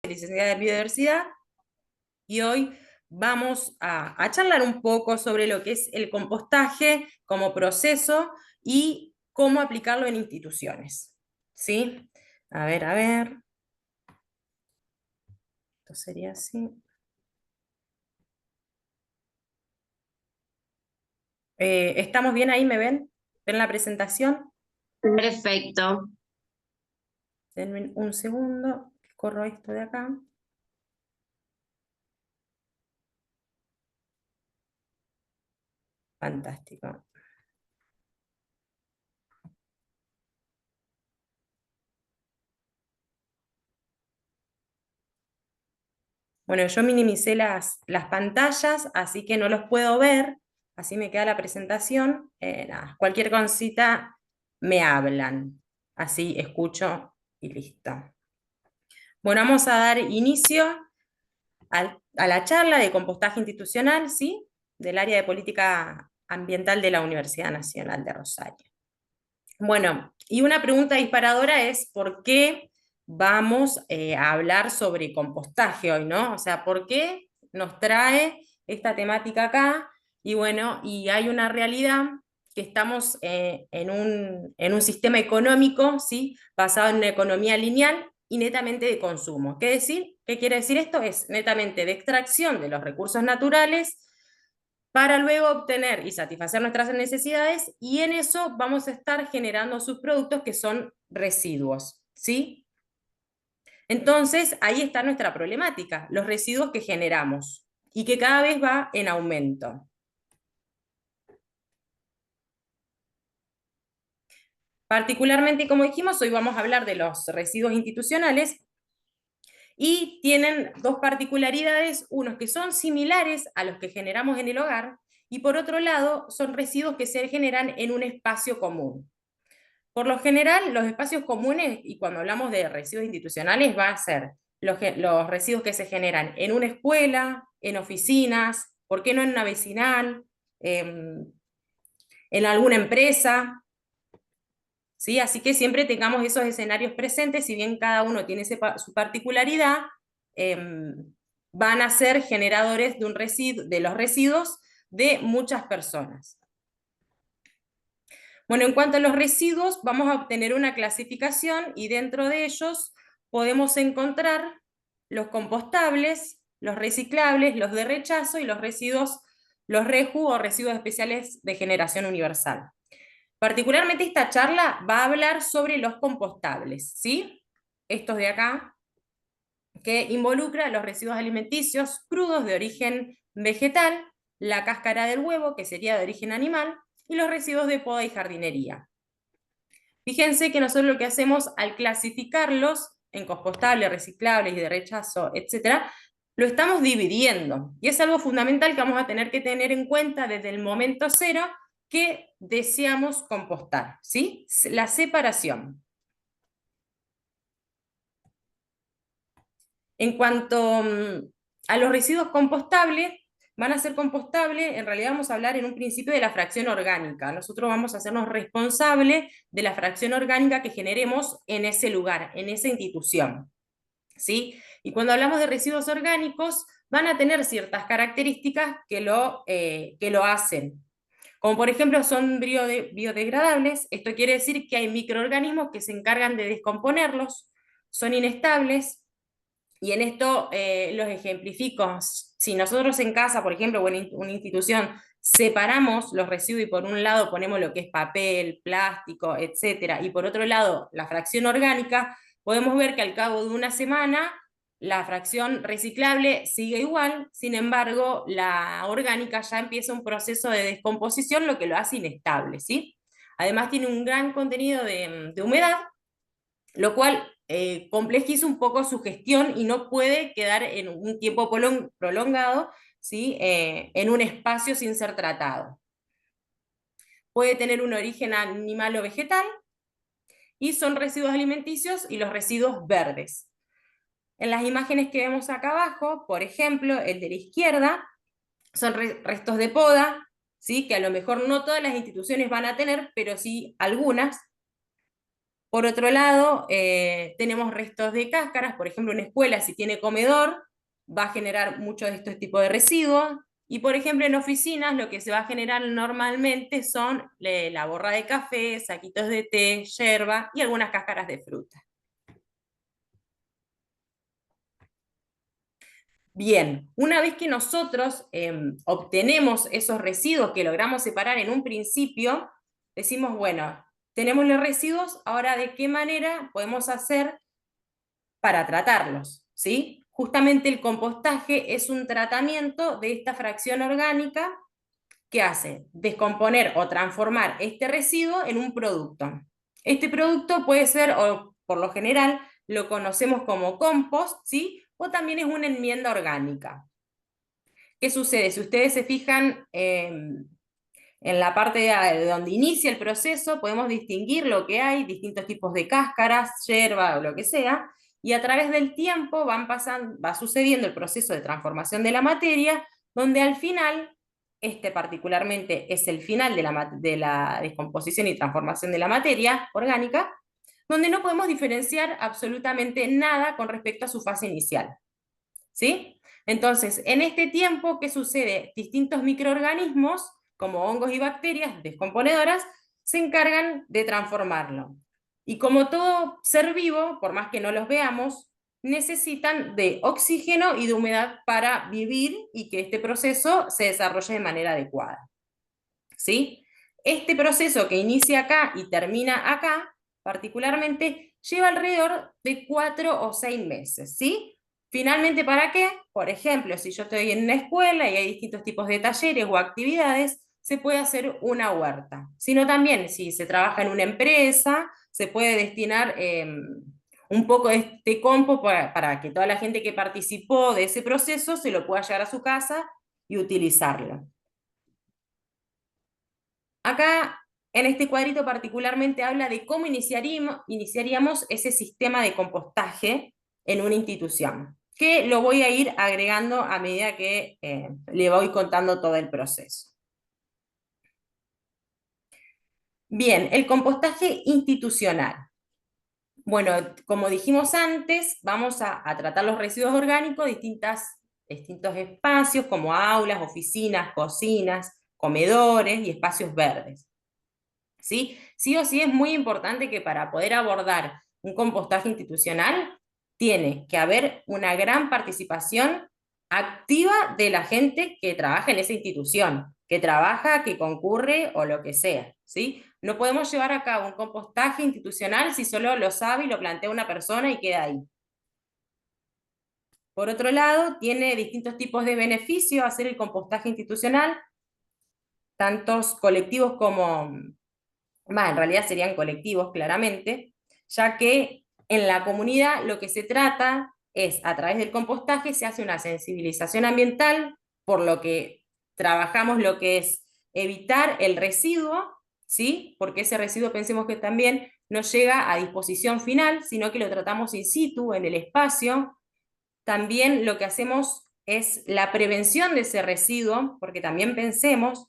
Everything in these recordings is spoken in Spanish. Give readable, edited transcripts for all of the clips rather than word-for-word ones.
licenciada en biodiversidad, y hoy vamos a charlar un poco sobre lo que es el compostaje como proceso y cómo aplicarlo en instituciones. ¿Sí? A ver, esto sería así. ¿Estamos bien ahí? ¿Me ven? ¿Ven la presentación? Perfecto. Denme un segundo, corro esto de acá. Fantástico. Bueno, yo minimicé las pantallas, así que no los puedo ver, así me queda la presentación. Nada, cualquier cosita me hablan, así escucho y listo. Bueno, vamos a dar inicio a la charla de compostaje institucional, ¿sí? Del área de política ambiental de la Universidad Nacional de Rosario. Bueno, y una pregunta disparadora es, ¿por qué vamos a hablar sobre compostaje hoy, no? O sea, ¿por qué nos trae esta temática acá? Y bueno, y hay una realidad que estamos en un sistema económico, ¿sí? Basado en una economía lineal y netamente de consumo. ¿Qué decir? ¿Qué quiere decir esto? Es netamente de extracción de los recursos naturales para luego obtener y satisfacer nuestras necesidades, y en eso vamos a estar generando subproductos que son residuos, ¿sí? Entonces, ahí está nuestra problemática, los residuos que generamos y que cada vez va en aumento. Particularmente, como dijimos, hoy vamos a hablar de los residuos institucionales, y tienen dos particularidades, unos que son similares a los que generamos en el hogar, y por otro lado, son residuos que se generan en un espacio común. Por lo general, los espacios comunes, y cuando hablamos de residuos institucionales, va a ser los residuos que se generan en una escuela, en oficinas, ¿por qué no en una vecinal, en alguna empresa? ¿Sí? Así que siempre tengamos esos escenarios presentes, si bien cada uno tiene su particularidad, van a ser generadores de los residuos de muchas personas. Bueno, en cuanto a los residuos, vamos a obtener una clasificación y dentro de ellos podemos encontrar los compostables, los reciclables, los de rechazo y los residuos, los REJU o residuos especiales de generación universal. Particularmente esta charla va a hablar sobre los compostables, ¿sí? Estos de acá, que involucra los residuos alimenticios crudos de origen vegetal, la cáscara del huevo, que sería de origen animal, y los residuos de poda y jardinería. Fíjense que nosotros lo que hacemos al clasificarlos en compostables, reciclables y de rechazo, etcétera, lo estamos dividiendo. Y es algo fundamental que vamos a tener que tener en cuenta desde el momento cero que deseamos compostar, ¿sí? La separación. En cuanto a los residuos compostables, van a ser compostables, en realidad vamos a hablar en un principio de la fracción orgánica. Nosotros vamos a hacernos responsables de la fracción orgánica que generemos en ese lugar, en esa institución, ¿sí? Y cuando hablamos de residuos orgánicos, van a tener ciertas características que lo hacen. Como por ejemplo son biodegradables, esto quiere decir que hay microorganismos que se encargan de descomponerlos, son inestables, y en esto los ejemplifico. Si nosotros en casa, por ejemplo, o en una institución, separamos los residuos y por un lado ponemos lo que es papel, plástico, etcétera, y por otro lado la fracción orgánica, podemos ver que al cabo de una semana la fracción reciclable sigue igual, sin embargo, la orgánica ya empieza un proceso de descomposición, lo que lo hace inestable, ¿sí? Además tiene un gran contenido de humedad, lo cual complejiza un poco su gestión y no puede quedar en un tiempo prolongado, ¿sí? En un espacio sin ser tratado. Puede tener un origen animal o vegetal, y son residuos alimenticios y los residuos verdes. En las imágenes que vemos acá abajo, por ejemplo, el de la izquierda, son restos de poda, ¿sí? Que a lo mejor no todas las instituciones van a tener, pero sí algunas. Por otro lado, tenemos restos de cáscaras, por ejemplo, una escuela si tiene comedor, va a generar mucho de este tipo de residuos, y por ejemplo en oficinas lo que se va a generar normalmente son la borra de café, saquitos de té, yerba y algunas cáscaras de fruta. Bien, una vez que nosotros obtenemos esos residuos que logramos separar en un principio, decimos, bueno, tenemos los residuos, ahora de qué manera podemos hacer para tratarlos, ¿sí? Justamente el compostaje es un tratamiento de esta fracción orgánica que hace descomponer o transformar este residuo en un producto. Este producto puede ser, o por lo general, lo conocemos como compost, ¿sí? O también es una enmienda orgánica. ¿Qué sucede? Si ustedes se fijan en la parte de donde inicia el proceso, podemos distinguir lo que hay, distintos tipos de cáscaras, yerba o lo que sea, y a través del tiempo va sucediendo el proceso de transformación de la materia, donde al final, este particularmente es el final de la descomposición y transformación de la materia orgánica, donde no podemos diferenciar absolutamente nada con respecto a su fase inicial. ¿Sí? Entonces, en este tiempo, ¿qué sucede? Distintos microorganismos, como hongos y bacterias descomponedoras, se encargan de transformarlo. Y como todo ser vivo, por más que no los veamos, necesitan de oxígeno y de humedad para vivir y que este proceso se desarrolle de manera adecuada. ¿Sí? Este proceso que inicia acá y termina acá, particularmente, lleva alrededor de 4 o 6 meses, ¿sí? Finalmente, ¿para qué? Por ejemplo, si yo estoy en una escuela y hay distintos tipos de talleres o actividades, se puede hacer una huerta. Sino también, si se trabaja en una empresa, se puede destinar un poco de este compost para que toda la gente que participó de ese proceso se lo pueda llevar a su casa y utilizarlo. Acá, en este cuadrito particularmente habla de cómo iniciaríamos ese sistema de compostaje en una institución, que lo voy a ir agregando a medida que le voy contando todo el proceso. Bien, el compostaje institucional. Bueno, como dijimos antes, vamos a tratar los residuos orgánicos de distintos espacios como aulas, oficinas, cocinas, comedores y espacios verdes. ¿Sí? Sí o sí es muy importante que para poder abordar un compostaje institucional tiene que haber una gran participación activa de la gente que trabaja en esa institución, que trabaja, que concurre o lo que sea, ¿sí? No podemos llevar a cabo un compostaje institucional si solo lo sabe y lo plantea una persona y queda ahí. Por otro lado, tiene distintos tipos de beneficios hacer el compostaje institucional, tantos colectivos como en realidad serían colectivos claramente, ya que en la comunidad lo que se trata es, a través del compostaje, se hace una sensibilización ambiental, por lo que trabajamos lo que es evitar el residuo, ¿sí? Porque ese residuo pensemos que también no llega a disposición final, sino que lo tratamos in situ, en el espacio. También lo que hacemos es la prevención de ese residuo, porque también pensemos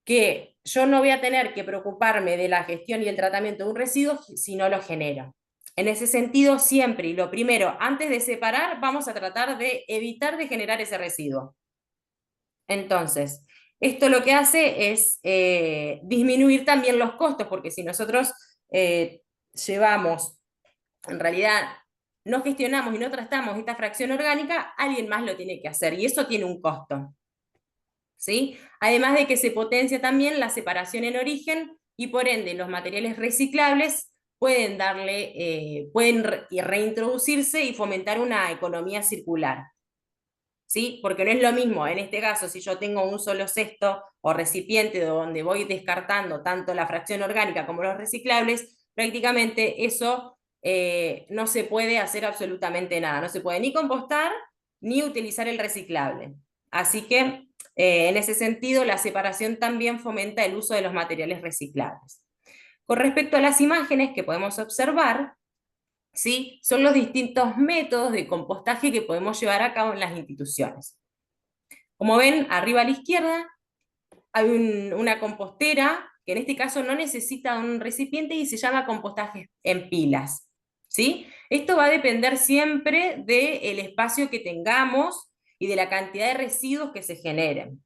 que yo no voy a tener que preocuparme de la gestión y el tratamiento de un residuo si no lo genero. En ese sentido, siempre, y lo primero, antes de separar, vamos a tratar de evitar de generar ese residuo. Entonces, esto lo que hace es disminuir también los costos, porque si nosotros llevamos, en realidad, no gestionamos y no tratamos esta fracción orgánica, alguien más lo tiene que hacer, y eso tiene un costo. ¿Sí? Además de que se potencia también la separación en origen y por ende los materiales reciclables pueden reintroducirse y fomentar una economía circular. ¿Sí? Porque no es lo mismo, en este caso, si yo tengo un solo cesto o recipiente donde voy descartando tanto la fracción orgánica como los reciclables, prácticamente eso no se puede hacer absolutamente nada, no se puede ni compostar ni utilizar el reciclable. Así que en ese sentido, la separación también fomenta el uso de los materiales reciclables. Con respecto a las imágenes que podemos observar, ¿sí? Son los distintos métodos de compostaje que podemos llevar a cabo en las instituciones. Como ven, arriba a la izquierda hay una compostera que en este caso no necesita un recipiente y se llama compostaje en pilas, ¿sí? Esto va a depender siempre del espacio que tengamos y de la cantidad de residuos que se generen.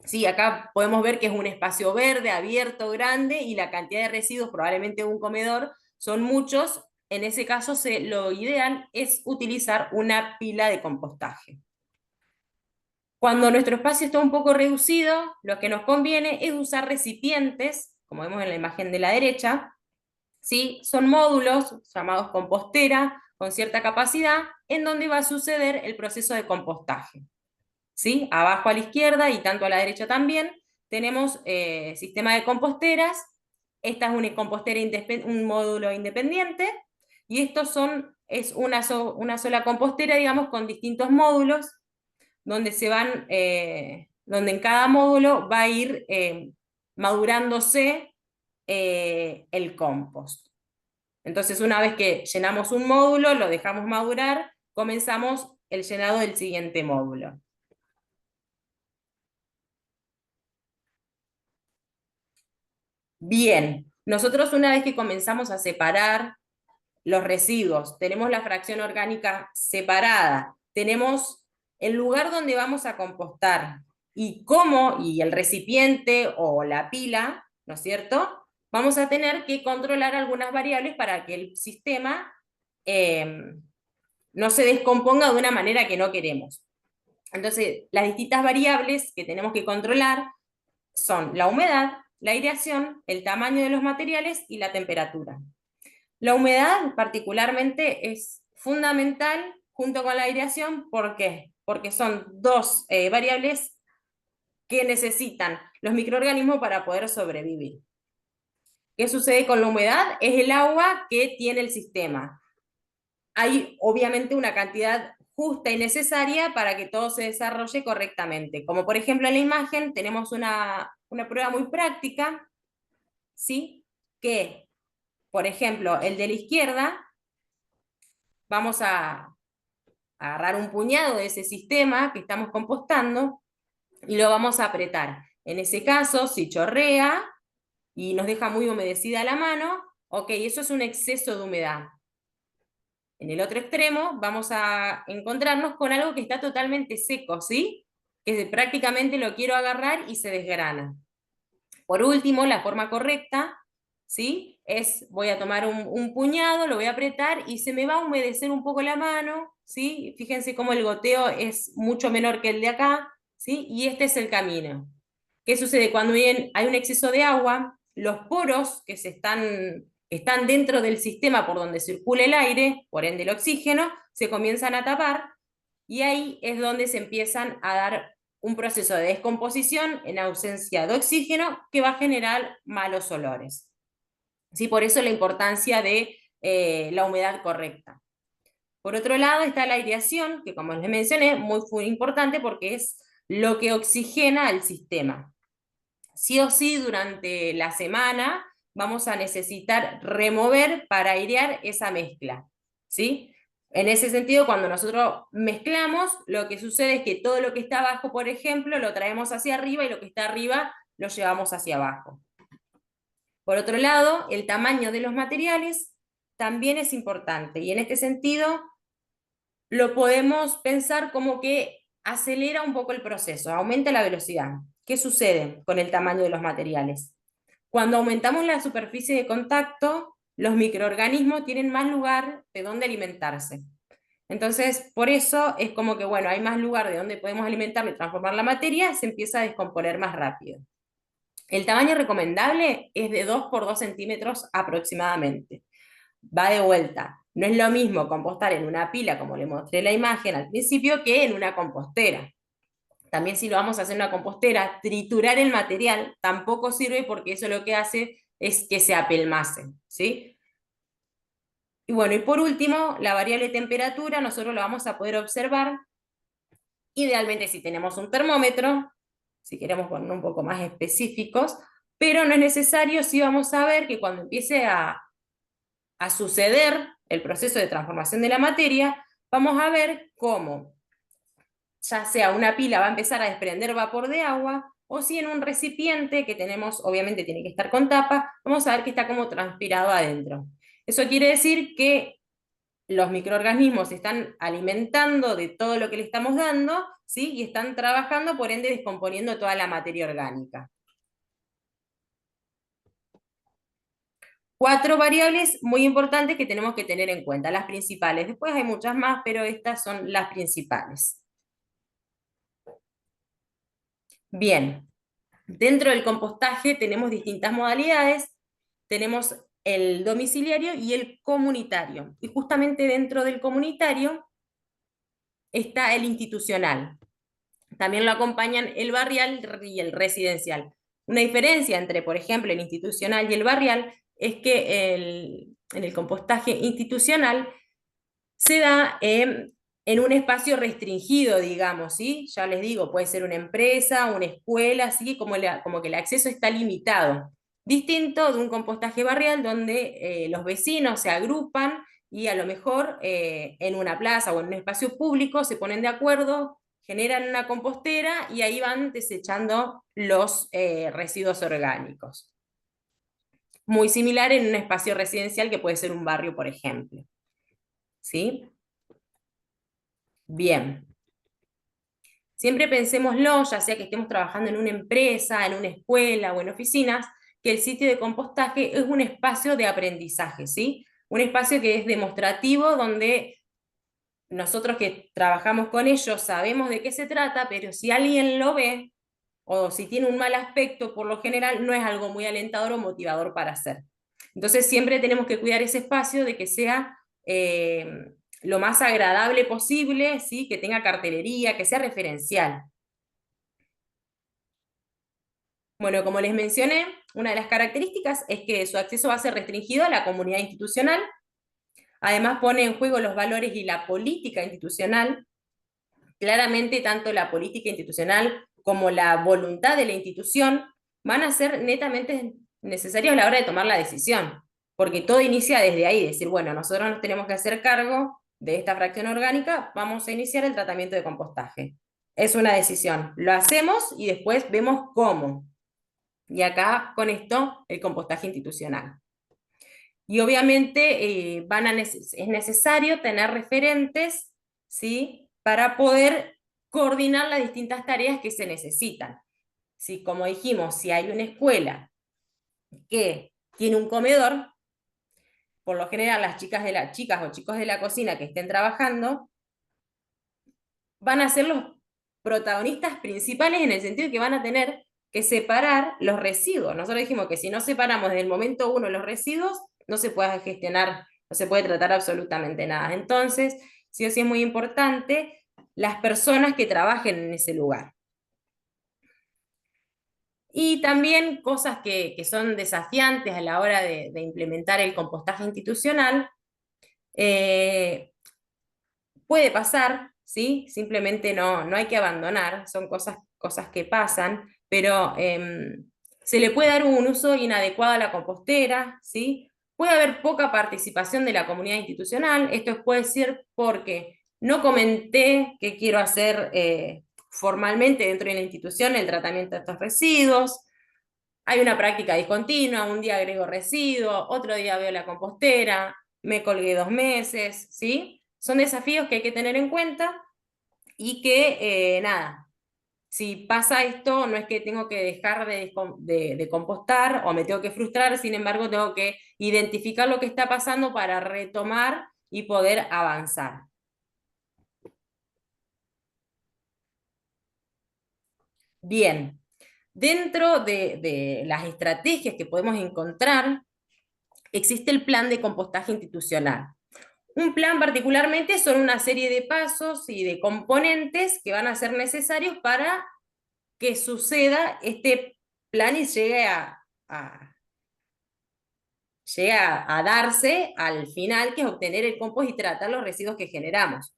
Sí, acá podemos ver que es un espacio verde, abierto, grande, y la cantidad de residuos probablemente de un comedor son muchos. En ese caso, lo ideal es utilizar una pila de compostaje. Cuando nuestro espacio está un poco reducido, lo que nos conviene es usar recipientes, como vemos en la imagen de la derecha, ¿sí? Son módulos llamados compostera, con cierta capacidad, en donde va a suceder el proceso de compostaje. ¿Sí? Abajo a la izquierda y tanto a la derecha también tenemos sistema de composteras. Esta es una compostera un módulo independiente, y estos es una sola compostera, digamos, con distintos módulos, donde donde en cada módulo va a ir madurándose el compost. Entonces, una vez que llenamos un módulo, lo dejamos madurar, comenzamos el llenado del siguiente módulo. Bien, nosotros una vez que comenzamos a separar los residuos, tenemos la fracción orgánica separada, tenemos el lugar donde vamos a compostar y el recipiente o la pila, ¿no es cierto? Vamos a tener que controlar algunas variables para que el sistema no se descomponga de una manera que no queremos. Entonces, las distintas variables que tenemos que controlar son la humedad, la aireación, el tamaño de los materiales y la temperatura. La humedad particularmente es fundamental junto con la aireación. ¿Por qué? Porque son dos variables que necesitan los microorganismos para poder sobrevivir. ¿Qué sucede con la humedad? Es el agua que tiene el sistema. Hay obviamente una cantidad justa y necesaria para que todo se desarrolle correctamente. Como por ejemplo en la imagen tenemos una prueba muy práctica, ¿sí? Que, por ejemplo, el de la izquierda, vamos a agarrar un puñado de ese sistema que estamos compostando y lo vamos a apretar. En ese caso, si chorrea y nos deja muy humedecida la mano, ok, eso es un exceso de humedad. En el otro extremo vamos a encontrarnos con algo que está totalmente seco, ¿sí? Que prácticamente lo quiero agarrar y se desgrana. Por último, la forma correcta, ¿sí? Voy a tomar un puñado, lo voy a apretar y se me va a humedecer un poco la mano, ¿sí? Fíjense cómo el goteo es mucho menor que el de acá, ¿sí? Y este es el camino. ¿Qué sucede? Cuando hay un exceso de agua, los poros que están dentro del sistema por donde circula el aire, por ende el oxígeno, se comienzan a tapar, y ahí es donde se empiezan a dar un proceso de descomposición en ausencia de oxígeno que va a generar malos olores. ¿Sí? Por eso la importancia de la humedad correcta. Por otro lado está la aireación, que como les mencioné, muy importante porque es lo que oxigena al sistema. Sí o sí, durante la semana vamos a necesitar remover para airear esa mezcla, ¿sí? En ese sentido, cuando nosotros mezclamos, lo que sucede es que todo lo que está abajo, por ejemplo, lo traemos hacia arriba, y lo que está arriba lo llevamos hacia abajo. Por otro lado, el tamaño de los materiales también es importante, y en este sentido lo podemos pensar como que acelera un poco el proceso, aumenta la velocidad. ¿Qué sucede con el tamaño de los materiales? Cuando aumentamos la superficie de contacto, los microorganismos tienen más lugar de donde alimentarse. Entonces, por eso es como que, bueno, hay más lugar de donde podemos alimentarlo y transformar la materia, se empieza a descomponer más rápido. El tamaño recomendable es de 2 por 2 centímetros aproximadamente. Va de vuelta. No es lo mismo compostar en una pila, como le mostré la imagen al principio, que en una compostera. También, si lo vamos a hacer en una compostera, triturar el material tampoco sirve, porque eso lo que hace es que se apelmace, ¿sí? Y bueno, y por último, la variable temperatura nosotros lo vamos a poder observar, idealmente si tenemos un termómetro, si queremos poner un poco más específicos, pero no es necesario. Si vamos a ver que cuando empiece a suceder el proceso de transformación de la materia, vamos a ver cómo ya sea una pila va a empezar a desprender vapor de agua, o si en un recipiente que tenemos, obviamente tiene que estar con tapa, vamos a ver que está como transpirado adentro. Eso quiere decir que los microorganismos se están alimentando de todo lo que le estamos dando, ¿sí? Y están trabajando, por ende, descomponiendo toda la materia orgánica. 4 variables muy importantes que tenemos que tener en cuenta, las principales. Después hay muchas más, pero estas son las principales. Bien, dentro del compostaje tenemos distintas modalidades. Tenemos el domiciliario y el comunitario. Y justamente dentro del comunitario está el institucional. También lo acompañan el barrial y el residencial. Una diferencia entre, por ejemplo, el institucional y el barrial es que en el compostaje institucional se da en un espacio restringido, digamos, ¿sí? Ya les digo, puede ser una empresa, una escuela, ¿sí? Como que el acceso está limitado. Distinto de un compostaje barrial donde los vecinos se agrupan y a lo mejor en una plaza o en un espacio público se ponen de acuerdo, generan una compostera y ahí van desechando los residuos orgánicos. Muy similar en un espacio residencial que puede ser un barrio, por ejemplo. ¿Sí? Bien. Siempre pensémoslo, ya sea que estemos trabajando en una empresa, en una escuela o en oficinas, que el sitio de compostaje es un espacio de aprendizaje, ¿sí? Un espacio que es demostrativo, donde nosotros que trabajamos con ellos sabemos de qué se trata, pero si alguien lo ve o si tiene un mal aspecto, por lo general no es algo muy alentador o motivador para hacer. Entonces siempre tenemos que cuidar ese espacio de que sea lo más agradable posible, ¿sí? Que tenga cartelería, que sea referencial. Bueno, como les mencioné, una de las características es que su acceso va a ser restringido a la comunidad institucional. Además, pone en juego los valores y la política institucional. Claramente, tanto la política institucional como la voluntad de la institución van a ser netamente necesarios a la hora de tomar la decisión, porque todo inicia desde ahí, decir, bueno, nosotros nos tenemos que hacer cargo de esta fracción orgánica, vamos a iniciar el tratamiento de compostaje. Es una decisión, lo hacemos y después vemos cómo. Y acá con esto el compostaje institucional. Y obviamente es necesario tener referentes, ¿sí? Para poder coordinar las distintas tareas que se necesitan. ¿Sí? Como dijimos, si hay una escuela que tiene un comedor, por lo general las chicas o chicos de la cocina que estén trabajando van a ser los protagonistas principales en el sentido de que van a tener que separar los residuos. Nosotros dijimos que si no separamos desde el momento uno los residuos, no se puede gestionar, no se puede tratar absolutamente nada. Entonces, sí o sí es muy importante las personas que trabajen en ese lugar. Y también cosas que son desafiantes a la hora de implementar el compostaje institucional. Puede pasar, ¿sí? Simplemente no hay que abandonar, son cosas que pasan, pero se le puede dar un uso inadecuado a la compostera, ¿sí? Puede haber poca participación de la comunidad institucional, esto puede ser porque no comenté qué quiero hacer formalmente dentro de la institución el tratamiento de estos residuos, hay una práctica discontinua, un día agrego residuo, otro día veo la compostera, me colgué 2 meses, ¿sí? Son desafíos que hay que tener en cuenta y que, nada, si pasa esto, no es que tengo que dejar de compostar o me tengo que frustrar, sin embargo, tengo que identificar lo que está pasando para retomar y poder avanzar. Bien, dentro de las estrategias que podemos encontrar, existe el plan de compostaje institucional. Un plan particularmente son una serie de pasos y de componentes que van a ser necesarios para que suceda este plan y llegue a darse al final, que es obtener el compost y tratar los residuos que generamos.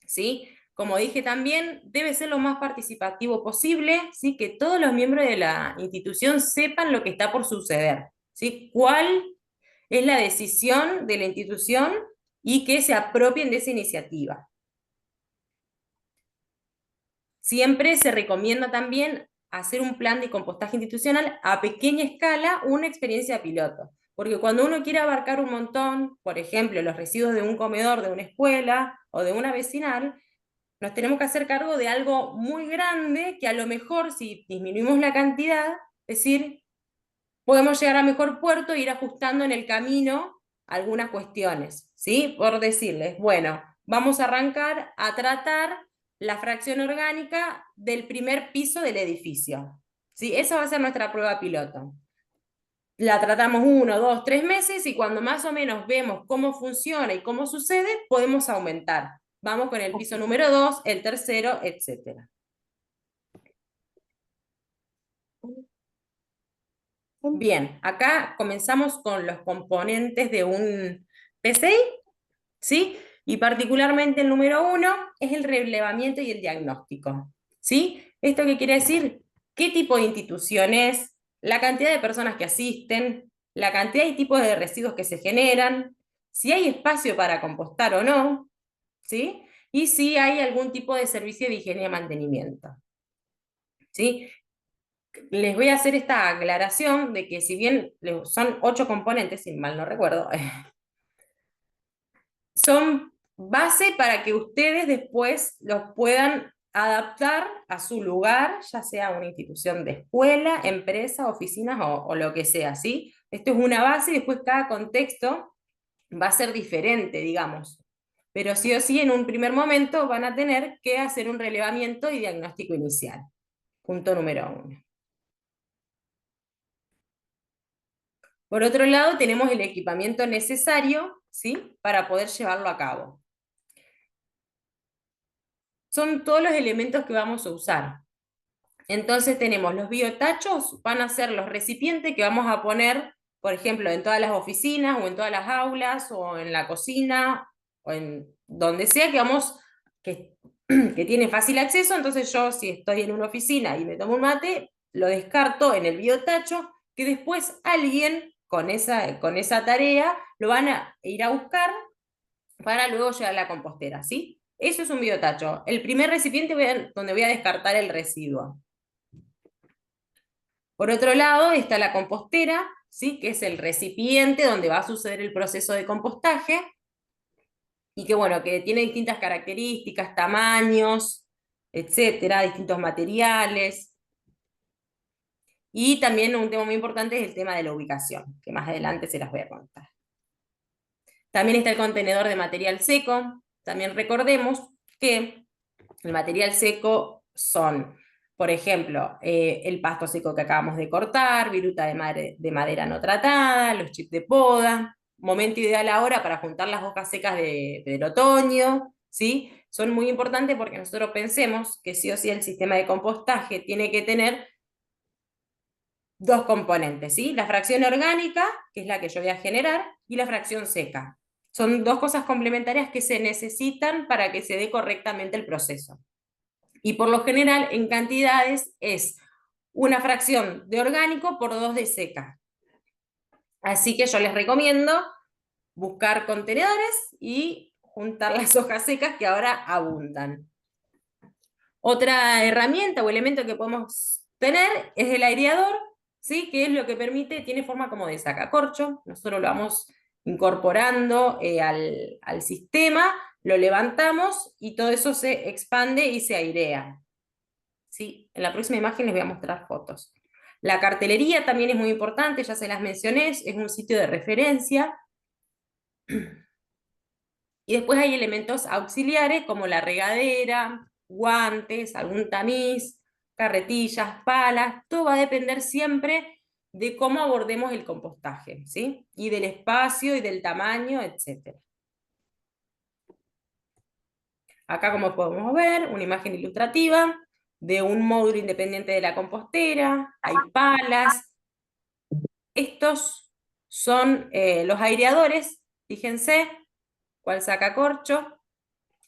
¿Sí? Como dije también, debe ser lo más participativo posible, ¿sí? Que todos los miembros de la institución sepan lo que está por suceder, ¿sí? ¿Cuál es la decisión de la institución y que se apropien de esa iniciativa? Siempre se recomienda también hacer un plan de compostaje institucional a pequeña escala, una experiencia piloto. Porque cuando uno quiere abarcar un montón, por ejemplo, los residuos de un comedor de una escuela o de una vecinal, nos tenemos que hacer cargo de algo muy grande que a lo mejor si disminuimos la cantidad, es decir, podemos llegar a mejor puerto e ir ajustando en el camino algunas cuestiones, ¿sí? Por decirles, bueno, vamos a arrancar a tratar la fracción orgánica del primer piso del edificio, ¿sí? Esa va a ser nuestra prueba piloto. La tratamos 1, 2, 3 meses y cuando más o menos vemos cómo funciona y cómo sucede, podemos aumentar. Vamos con el piso número 2, el tercero, etcétera. Bien, acá comenzamos con los componentes de un PCI, ¿sí? Y particularmente el número 1 es el relevamiento y el diagnóstico, ¿sí? ¿Esto qué quiere decir? ¿Qué tipo de institución es? La cantidad de personas que asisten, la cantidad y tipos de residuos que se generan, si hay espacio para compostar o no, ¿sí? Y si hay algún tipo de servicio de higiene y mantenimiento, ¿sí? Les voy a hacer esta aclaración de que si bien son 8 componentes, si mal no recuerdo, son base para que ustedes después los puedan adaptar a su lugar, ya sea una institución de escuela, empresa, oficinas o lo que sea, ¿sí? Esto es una base y después cada contexto va a ser diferente, digamos. Pero sí o sí, en un primer momento van a tener que hacer un relevamiento y diagnóstico inicial. Punto número 1. Por otro lado, tenemos el equipamiento necesario, ¿sí? Para poder llevarlo a cabo. Son todos los elementos que vamos a usar. Entonces tenemos los biotachos, van a ser los recipientes que vamos a poner, por ejemplo, en todas las oficinas o en todas las aulas o en la cocina o en donde sea que vamos, que, que tiene fácil acceso. Entonces yo si estoy en una oficina y me tomo un mate, lo descarto en el biotacho, que después alguien con esa tarea lo van a ir a buscar para luego llevar a la compostera, ¿sí? Eso es un biotacho. El primer recipiente donde voy a descartar el residuo. Por otro lado está la compostera, ¿sí? Que es el recipiente donde va a suceder el proceso de compostaje y que, bueno, que tiene distintas características, tamaños, etcétera, distintos materiales. Y también un tema muy importante es el tema de la ubicación, que más adelante se las voy a contar. También está el contenedor de material seco. También recordemos que el material seco son, por ejemplo, el pasto seco que acabamos de cortar, viruta de madera no tratada, los chips de poda, momento ideal ahora para juntar las hojas secas del otoño, ¿sí? Son muy importantes porque nosotros pensemos que sí o sí el sistema de compostaje tiene que tener dos componentes, ¿sí? La fracción orgánica, que es la que yo voy a generar, y la fracción seca. Son dos cosas complementarias que se necesitan para que se dé correctamente el proceso. Y por lo general, en cantidades, es una fracción de orgánico por 2 de seca. Así que yo les recomiendo buscar contenedores y juntar las hojas secas que ahora abundan. Otra herramienta o elemento que podemos tener es el aireador, ¿sí? Que es lo que permite, tiene forma como de sacacorcho, nosotros lo vamos incorporando al sistema, lo levantamos y todo eso se expande y se airea. ¿Sí? En la próxima imagen les voy a mostrar fotos. La cartelería también es muy importante, ya se las mencioné, es un sitio de referencia. Y después hay elementos auxiliares como la regadera, guantes, algún tamiz, carretillas, palas, todo va a depender siempre de cómo abordemos el compostaje, ¿sí? Y del espacio y del tamaño, etc. Acá, como podemos ver, una imagen ilustrativa de un módulo independiente de la compostera, hay palas. Estos son los aireadores, fíjense, cuál sacacorcho.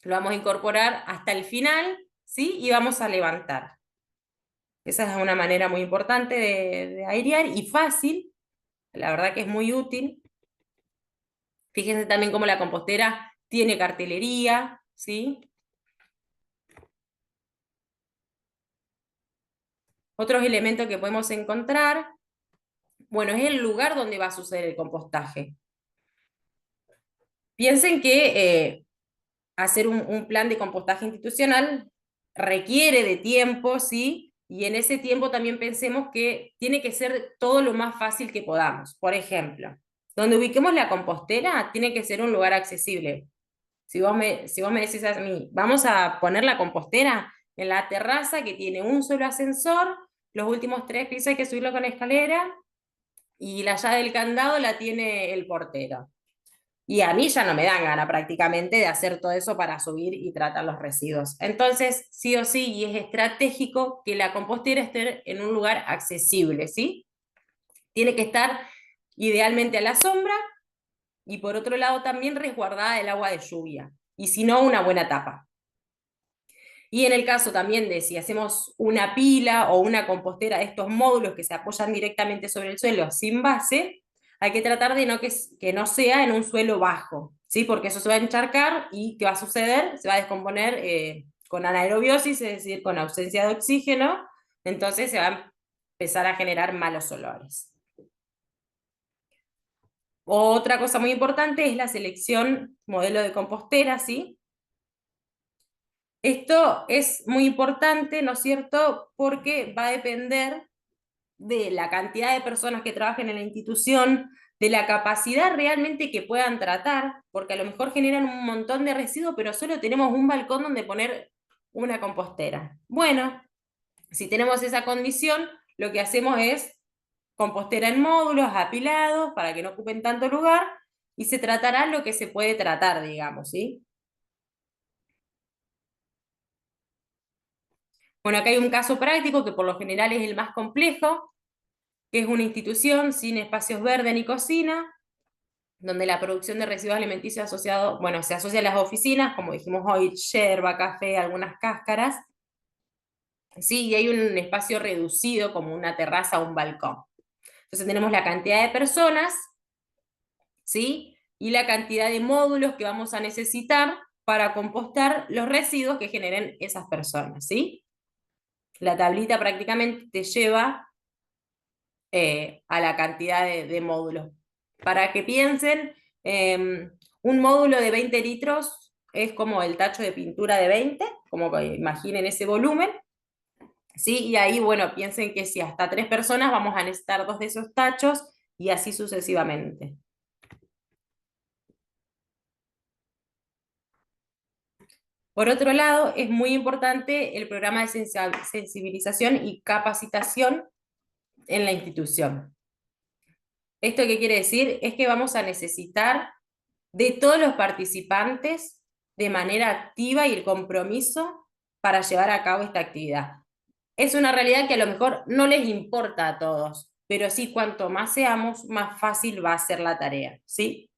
Lo vamos a incorporar hasta el final, ¿sí? Y vamos a levantar. Esa es una manera muy importante de airear y fácil, la verdad que es muy útil. Fíjense también cómo la compostera tiene cartelería, ¿sí? Otros elementos que podemos encontrar, bueno, es el lugar donde va a suceder el compostaje. Piensen que hacer un plan de compostaje institucional requiere de tiempo, ¿sí? Y en ese tiempo también pensemos que tiene que ser todo lo más fácil que podamos. Por ejemplo, donde ubiquemos la compostera, tiene que ser un lugar accesible. Si vos me decís a mí, vamos a poner la compostera en la terraza que tiene un solo ascensor, los últimos 3 pisos hay que subirlo con escalera, y la llave del candado la tiene el portero. Y a mí ya no me dan gana prácticamente de hacer todo eso para subir y tratar los residuos. Entonces, sí o sí, y es estratégico que la compostera esté en un lugar accesible, ¿sí? Tiene que estar idealmente a la sombra y por otro lado también resguardada del agua de lluvia. Y si no, una buena tapa. Y en el caso también de si hacemos una pila o una compostera de estos módulos que se apoyan directamente sobre el suelo sin base, hay que tratar de que no sea en un suelo bajo, ¿sí? Porque eso se va a encharcar y ¿qué va a suceder? Se va a descomponer con anaerobiosis, es decir, con ausencia de oxígeno, entonces se va a empezar a generar malos olores. Otra cosa muy importante es la selección modelo de compostera, ¿sí? Esto es muy importante, ¿no es cierto? Porque va a depender de la cantidad de personas que trabajen en la institución, de la capacidad realmente que puedan tratar, porque a lo mejor generan un montón de residuos, pero solo tenemos un balcón donde poner una compostera. Bueno, si tenemos esa condición, lo que hacemos es compostera en módulos, apilados, para que no ocupen tanto lugar, y se tratará lo que se puede tratar, digamos, ¿sí? Bueno, acá hay un caso práctico que por lo general es el más complejo, que es una institución sin espacios verdes ni cocina, donde la producción de residuos alimenticios asociado, bueno, se asocia a las oficinas, como dijimos hoy, yerba, café, algunas cáscaras, ¿sí? Y hay un espacio reducido como una terraza o un balcón. Entonces tenemos la cantidad de personas, ¿sí? Y la cantidad de módulos que vamos a necesitar para compostar los residuos que generen esas personas, ¿sí? La tablita prácticamente te lleva a la cantidad de módulos. Para que piensen, un módulo de 20 litros es como el tacho de pintura de 20, como que imaginen ese volumen, ¿sí? Y ahí, bueno, piensen que si hasta 3 personas vamos a necesitar 2 de esos tachos y así sucesivamente. Por otro lado, es muy importante el programa de sensibilización y capacitación en la institución. ¿Esto qué quiere decir? Es que vamos a necesitar de todos los participantes de manera activa y el compromiso para llevar a cabo esta actividad. Es una realidad que a lo mejor no les importa a todos, pero sí cuanto más seamos, más fácil va a ser la tarea, ¿sí?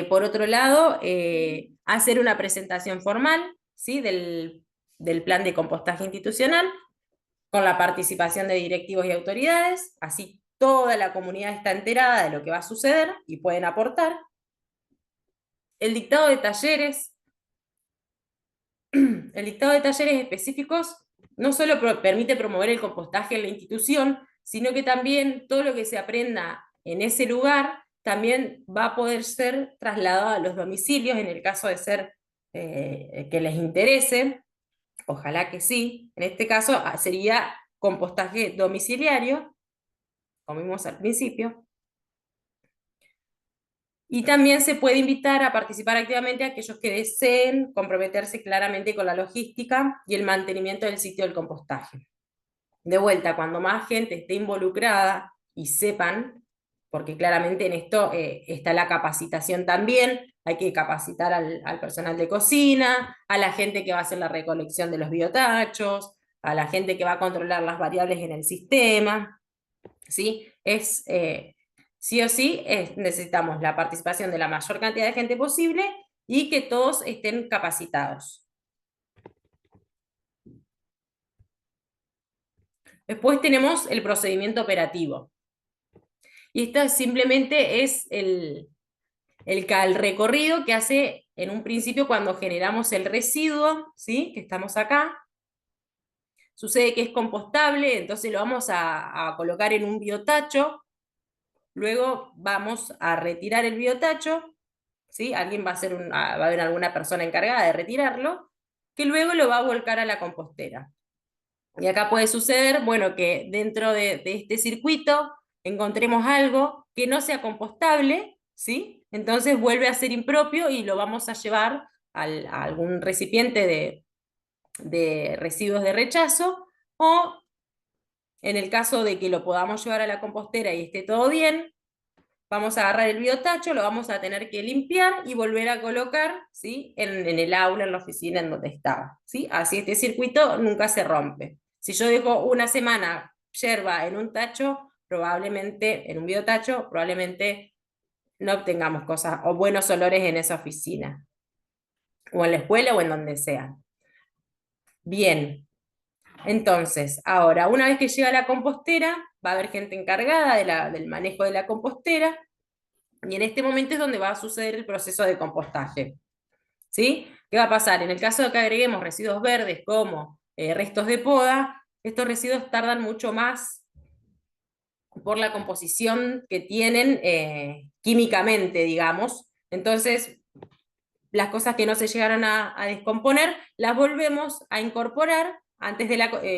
Por otro lado, hacer una presentación formal, ¿sí? Del plan de compostaje institucional, con la participación de directivos y autoridades, así toda la comunidad está enterada de lo que va a suceder y pueden aportar. El dictado de talleres, el dictado de talleres específicos no solo permite promover el compostaje en la institución, sino que también todo lo que se aprenda en ese lugar también va a poder ser trasladado a los domicilios en el caso de ser que les interese, ojalá que sí. En este caso sería compostaje domiciliario, como vimos al principio. Y también se puede invitar a participar activamente a aquellos que deseen comprometerse claramente con la logística y el mantenimiento del sitio del compostaje. De vuelta, cuando más gente esté involucrada y sepan, porque claramente en esto está la capacitación también, hay que capacitar al personal de cocina, a la gente que va a hacer la recolección de los biotachos, a la gente que va a controlar las variables en el sistema, ¿sí? Sí o sí, necesitamos la participación de la mayor cantidad de gente posible y que todos estén capacitados. Después tenemos el procedimiento operativo. Y esto simplemente es el recorrido que hace en un principio cuando generamos el residuo, ¿sí? Que estamos acá. sucede que es compostable, entonces lo vamos a colocar en un biotacho, luego vamos a retirar el biotacho, ¿sí? Alguien va a hacer va a haber alguna persona encargada de retirarlo, que luego lo va a volcar a la compostera. Y acá puede suceder, bueno, que dentro de este circuito encontremos algo que no sea compostable, ¿sí? Entonces vuelve a ser impropio y lo vamos a llevar a algún recipiente de residuos de rechazo, o en el caso de que lo podamos llevar a la compostera y esté todo bien, vamos a agarrar el biotacho, lo vamos a tener que limpiar y volver a colocar, ¿sí? En el aula, en la oficina, en donde estaba, ¿sí? Así este circuito nunca se rompe. Si yo dejo una semana yerba en un tacho, probablemente, en un biotacho, probablemente no obtengamos cosas o buenos olores en esa oficina, o en la escuela o en donde sea. Bien, entonces, ahora, una vez que llega a la compostera, va a haber gente encargada del manejo de la compostera, y en este momento es donde va a suceder el proceso de compostaje. ¿Sí? ¿Qué va a pasar? En el caso de que agreguemos residuos verdes como restos de poda, estos residuos tardan mucho más por la composición que tienen químicamente, digamos. Entonces, las cosas que no se llegaron a descomponer, las volvemos a incorporar antes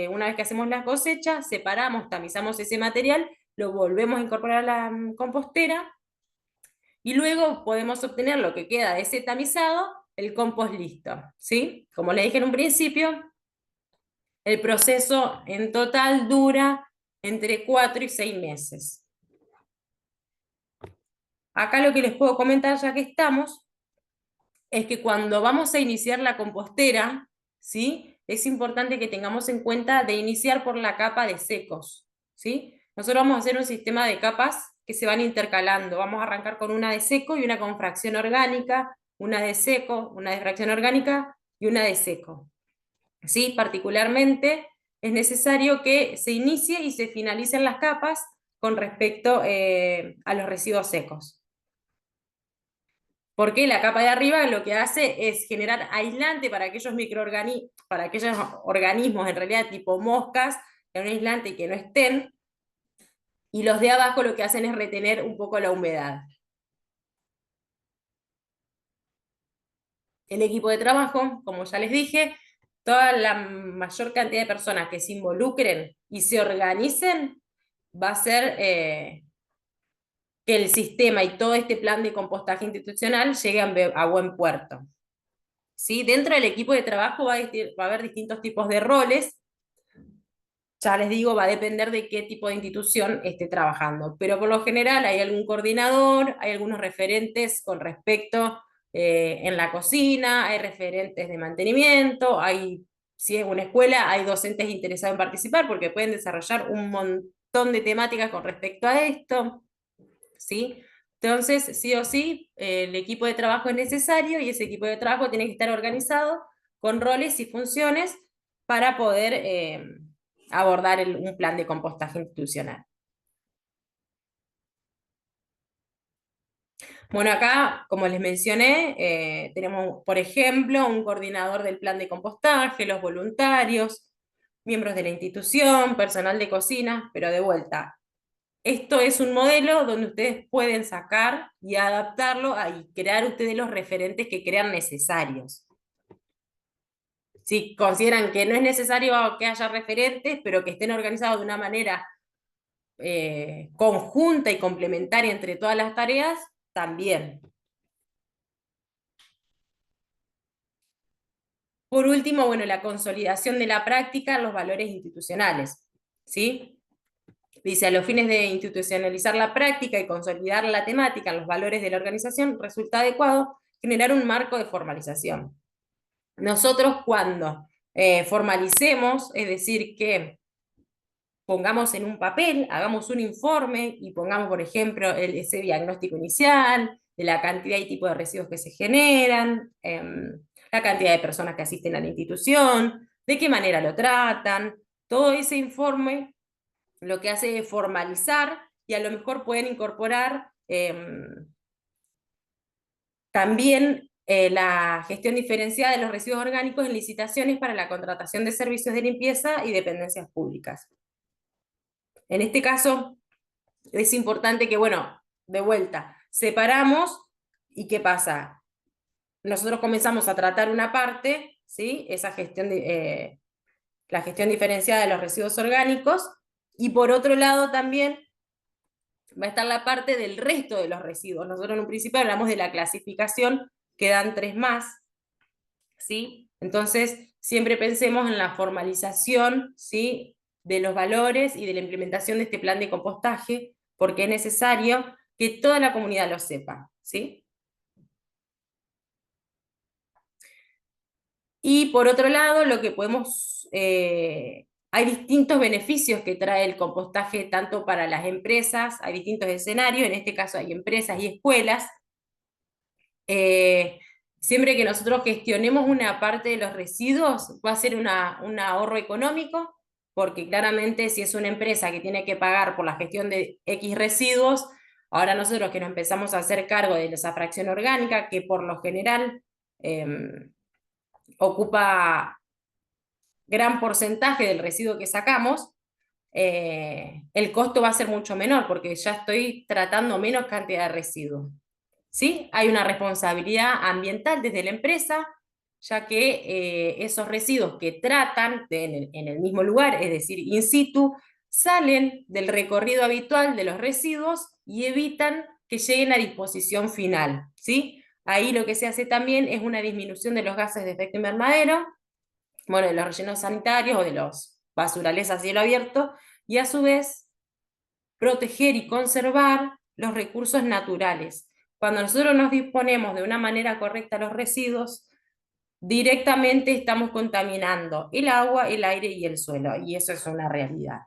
una vez que hacemos la cosecha, separamos, tamizamos ese material, lo volvemos a incorporar a la compostera, y luego podemos obtener lo que queda de ese tamizado, el compost listo, ¿sí? Como le dije en un principio, el proceso en total dura entre 4 y 6 meses. Acá lo que les puedo comentar, ya que estamos, es que cuando vamos a iniciar la compostera, ¿sí? Es importante que tengamos en cuenta de iniciar por la capa de secos, ¿sí? Nosotros vamos a hacer un sistema de capas que se van intercalando. Vamos a arrancar con una de seco y una con fracción orgánica, una de seco, una de fracción orgánica y una de seco. ¿Sí? Particularmente es necesario que se inicie y se finalicen las capas con respecto a los residuos secos. Porque la capa de arriba lo que hace es generar aislante para aquellos microorganismos, para aquellos organismos en realidad tipo moscas, que un aislante y que no estén, y los de abajo lo que hacen es retener un poco la humedad. El equipo de trabajo, como ya les dije, toda la mayor cantidad de personas que se involucren y se organicen, va a ser que el sistema y todo este plan de compostaje institucional llegue a buen puerto. ¿Sí? Dentro del equipo de trabajo va a haber distintos tipos de roles. Ya les digo, va a depender de qué tipo de institución esté trabajando, pero por lo general hay algún coordinador, hay algunos referentes con respecto en la cocina, hay referentes de mantenimiento, si es una escuela, hay docentes interesados en participar porque pueden desarrollar un montón de temáticas con respecto a esto, ¿sí? Entonces, sí o sí, el equipo de trabajo es necesario y ese equipo de trabajo tiene que estar organizado con roles y funciones para poder abordar un plan de compostaje institucional. Bueno, acá, como les mencioné, tenemos, por ejemplo, un coordinador del plan de compostaje, los voluntarios, miembros de la institución, personal de cocina, pero de vuelta, esto es un modelo donde ustedes pueden sacar y adaptarlo y crear ustedes los referentes que crean necesarios. Si consideran que no es necesario que haya referentes, pero que estén organizados de una manera conjunta y complementaria entre todas las tareas, también. Por último, bueno, la consolidación de la práctica en los valores institucionales, ¿sí? Dice, a los fines de institucionalizar la práctica y consolidar la temática en los valores de la organización, resulta adecuado generar un marco de formalización. Nosotros cuando formalicemos, es decir, que pongamos en un papel, hagamos un informe y pongamos, por ejemplo, ese diagnóstico inicial, de la cantidad y tipo de residuos que se generan, la cantidad de personas que asisten a la institución, de qué manera lo tratan, todo ese informe lo que hace es formalizar y a lo mejor pueden incorporar también la gestión diferenciada de los residuos orgánicos en licitaciones para la contratación de servicios de limpieza y dependencias públicas. En este caso, es importante que, bueno, de vuelta, separamos y ¿qué pasa? Nosotros comenzamos a tratar una parte, ¿sí? Esa gestión la gestión diferenciada de los residuos orgánicos, y por otro lado también va a estar la parte del resto de los residuos. Nosotros en un principio hablamos de la clasificación, quedan tres más, ¿sí? Entonces, siempre pensemos en la formalización, ¿sí? De los valores y de la implementación de este plan de compostaje, porque es necesario que toda la comunidad lo sepa, ¿sí? Y por otro lado, lo que podemos, hay distintos beneficios que trae el compostaje tanto para las empresas, hay distintos escenarios, en este caso hay empresas y escuelas. Eh, Siempre que nosotros gestionemos una parte de los residuos, va a ser un ahorro económico, porque claramente si es una empresa que tiene que pagar por la gestión de X residuos, ahora nosotros que nos empezamos a hacer cargo de esa fracción orgánica, que por lo general ocupa gran porcentaje del residuo que sacamos, el costo va a ser mucho menor porque ya estoy tratando menos cantidad de residuos. ¿Sí? Hay una responsabilidad ambiental desde la empresa, ya que esos residuos que tratan en el mismo lugar, es decir, in situ, salen del recorrido habitual de los residuos y evitan que lleguen a disposición final. ¿Sí? Ahí lo que se hace también es una disminución de los gases de efecto invernadero, bueno, de los rellenos sanitarios o de los basurales a cielo abierto, y a su vez proteger y conservar los recursos naturales. Cuando nosotros nos disponemos de una manera correcta los residuos, directamente estamos contaminando el agua, el aire y el suelo, y eso es una realidad.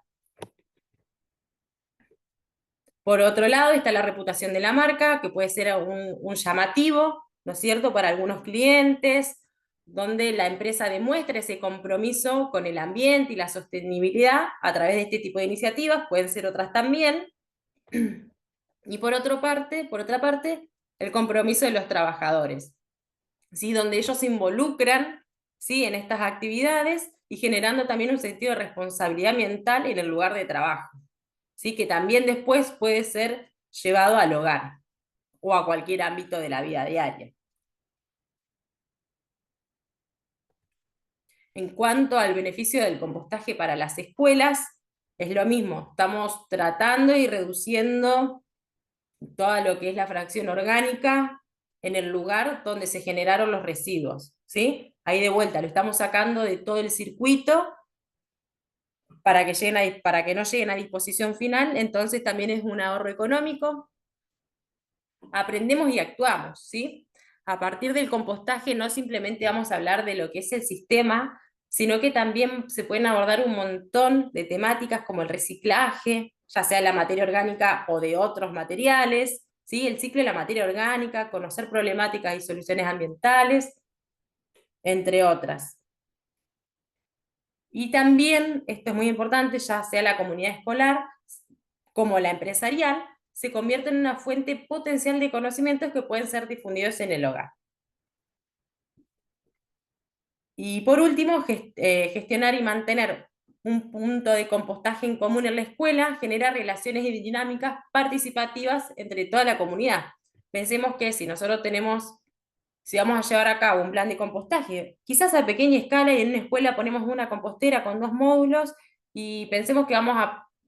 Por otro lado está la reputación de la marca, que puede ser un llamativo, ¿no es cierto?, para algunos clientes, donde la empresa demuestra ese compromiso con el ambiente y la sostenibilidad a través de este tipo de iniciativas, pueden ser otras también. Y por otra parte, el compromiso de los trabajadores, ¿sí? Donde ellos se involucran, ¿sí? En estas actividades y generando también un sentido de responsabilidad ambiental en el lugar de trabajo, ¿sí? Que también después puede ser llevado al hogar o a cualquier ámbito de la vida diaria. En cuanto al beneficio del compostaje para las escuelas, es lo mismo, estamos tratando y reduciendo todo lo que es la fracción orgánica en el lugar donde se generaron los residuos, ¿sí? Ahí de vuelta, lo estamos sacando de todo el circuito para que no lleguen a disposición final, entonces también es un ahorro económico. Aprendemos y actuamos, ¿sí? A partir del compostaje no simplemente vamos a hablar de lo que es el sistema, sino que también se pueden abordar un montón de temáticas como el reciclaje, ya sea de la materia orgánica o de otros materiales, ¿sí? El ciclo de la materia orgánica, conocer problemáticas y soluciones ambientales, entre otras. Y también, esto es muy importante, ya sea la comunidad escolar como la empresarial, se convierte en una fuente potencial de conocimientos que pueden ser difundidos en el hogar. Y por último, gestionar y mantener un punto de compostaje en común en la escuela genera relaciones y dinámicas participativas entre toda la comunidad. Pensemos que si vamos a llevar a cabo un plan de compostaje, quizás a pequeña escala y en una escuela ponemos una compostera con 2 módulos y pensemos que vamos